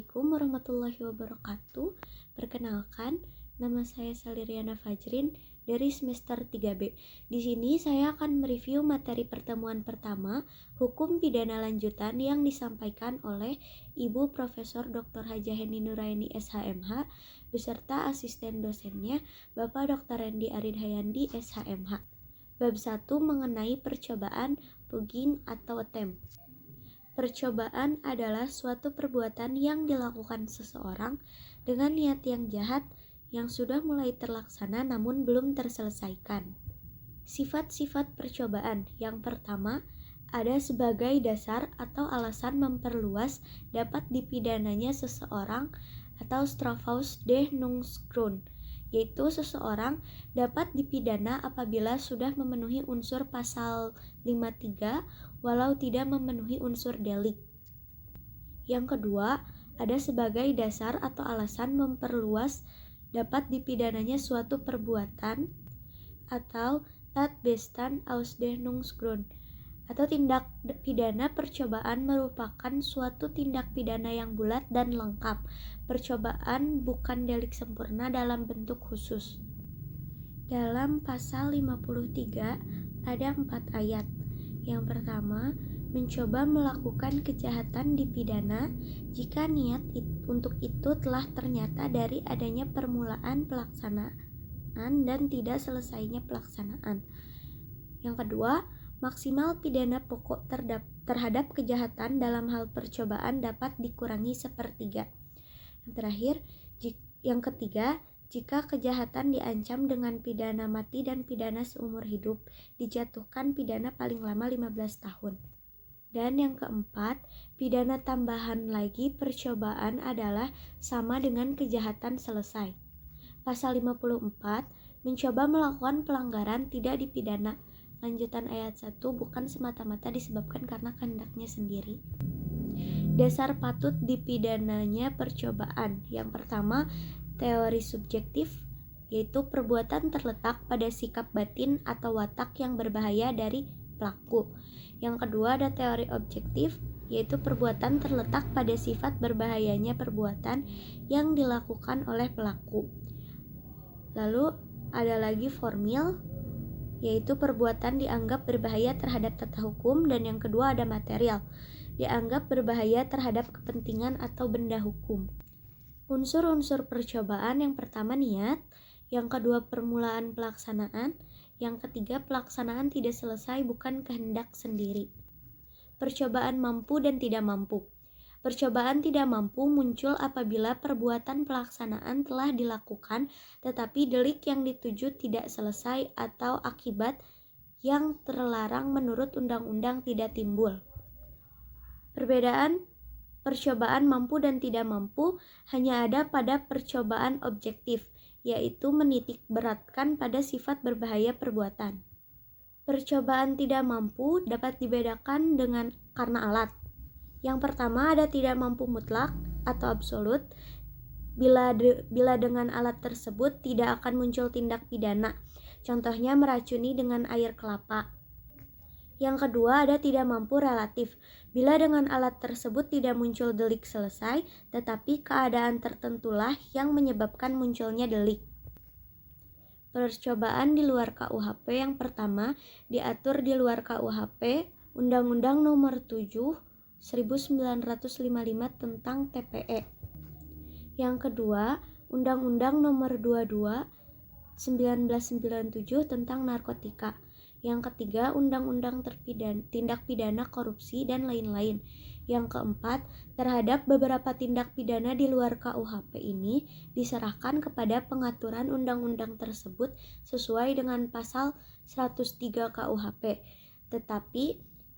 Assalamualaikum warahmatullahi wabarakatuh. Perkenalkan, nama saya Saliriana Fajrin dari semester 3B. Di sini saya akan mereview materi pertemuan pertama, Hukum Pidana Lanjutan yang disampaikan oleh Ibu Profesor Dr. Hajah Heni Nuraini SHMH beserta asisten dosennya Bapak Dr. Rendi Arid Hayandi SHMH. Bab 1 mengenai percobaan, pugging atau attempt. Percobaan adalah suatu perbuatan yang dilakukan seseorang dengan niat yang jahat yang sudah mulai terlaksana namun belum terselesaikan. Sifat-sifat percobaan yang pertama ada sebagai dasar atau alasan memperluas dapat dipidananya seseorang atau straffaus denungsgrund, yaitu seseorang dapat dipidana apabila sudah memenuhi unsur pasal 53 walau tidak memenuhi unsur delik. Yang kedua, ada sebagai dasar atau alasan memperluas dapat dipidananya suatu perbuatan atau Tatbestand Ausdehnungsgrund atau tindak pidana percobaan merupakan suatu tindak pidana yang bulat dan lengkap. Percobaan bukan delik sempurna dalam bentuk khusus. Dalam pasal 53 ada 4 ayat. Yang pertama, mencoba melakukan kejahatan dipidana jika niat untuk itu telah ternyata dari adanya permulaan pelaksanaan dan tidak selesainya pelaksanaan. Yang kedua, maksimal pidana pokok terhadap kejahatan dalam hal percobaan dapat dikurangi sepertiga. Yang terakhir, yang ketiga, jika kejahatan diancam dengan pidana mati dan pidana seumur hidup, dijatuhkan pidana paling lama 15 tahun. Dan yang keempat, pidana tambahan lagi percobaan adalah sama dengan kejahatan selesai. Pasal 54, mencoba melakukan pelanggaran tidak dipidana. Lanjutan ayat 1 bukan semata-mata disebabkan karena kehendaknya sendiri. Dasar patut dipidananya percobaan. Yang pertama, teori subjektif, yaitu perbuatan terletak pada sikap batin atau watak yang berbahaya dari pelaku. Yang kedua, ada teori objektif, yaitu perbuatan terletak pada sifat berbahayanya perbuatan yang dilakukan oleh pelaku. Lalu ada lagi formil, yaitu perbuatan dianggap berbahaya terhadap tata hukum. Dan yang kedua ada material, dianggap berbahaya terhadap kepentingan atau benda hukum. Unsur-unsur percobaan yang pertama niat, yang kedua permulaan pelaksanaan, yang ketiga pelaksanaan tidak selesai bukan kehendak sendiri. Percobaan mampu dan tidak mampu. Percobaan tidak mampu muncul apabila perbuatan pelaksanaan telah dilakukan tetapi delik yang dituju tidak selesai atau akibat yang terlarang menurut undang-undang tidak timbul. Perbedaan percobaan mampu dan tidak mampu hanya ada pada percobaan objektif, yaitu menitik beratkan pada sifat berbahaya perbuatan. Percobaan tidak mampu dapat dibedakan karena alat. Yang pertama ada tidak mampu mutlak atau absolut. Bila dengan alat tersebut tidak akan muncul tindak pidana. Contohnya meracuni dengan air kelapa. Yang kedua ada tidak mampu relatif. Bila dengan alat tersebut tidak muncul delik selesai, tetapi keadaan tertentulah yang menyebabkan munculnya delik. Percobaan di luar KUHP yang pertama diatur di luar KUHP Undang-Undang Nomor 7 1955 tentang TPE. Yang kedua, Undang-Undang Nomor 22 1997 tentang narkotika. Yang ketiga, Undang-Undang Tindak Pidana Korupsi dan lain-lain. Yang keempat, terhadap beberapa tindak pidana di luar KUHP ini diserahkan kepada pengaturan undang-undang tersebut sesuai dengan pasal 103 KUHP. Tetapi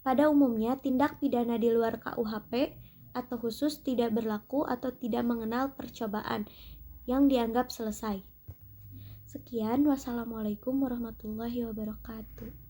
pada umumnya tindak pidana di luar KUHP atau khusus tidak berlaku atau tidak mengenal percobaan yang dianggap selesai. Sekian, wassalamualaikum warahmatullahi wabarakatuh.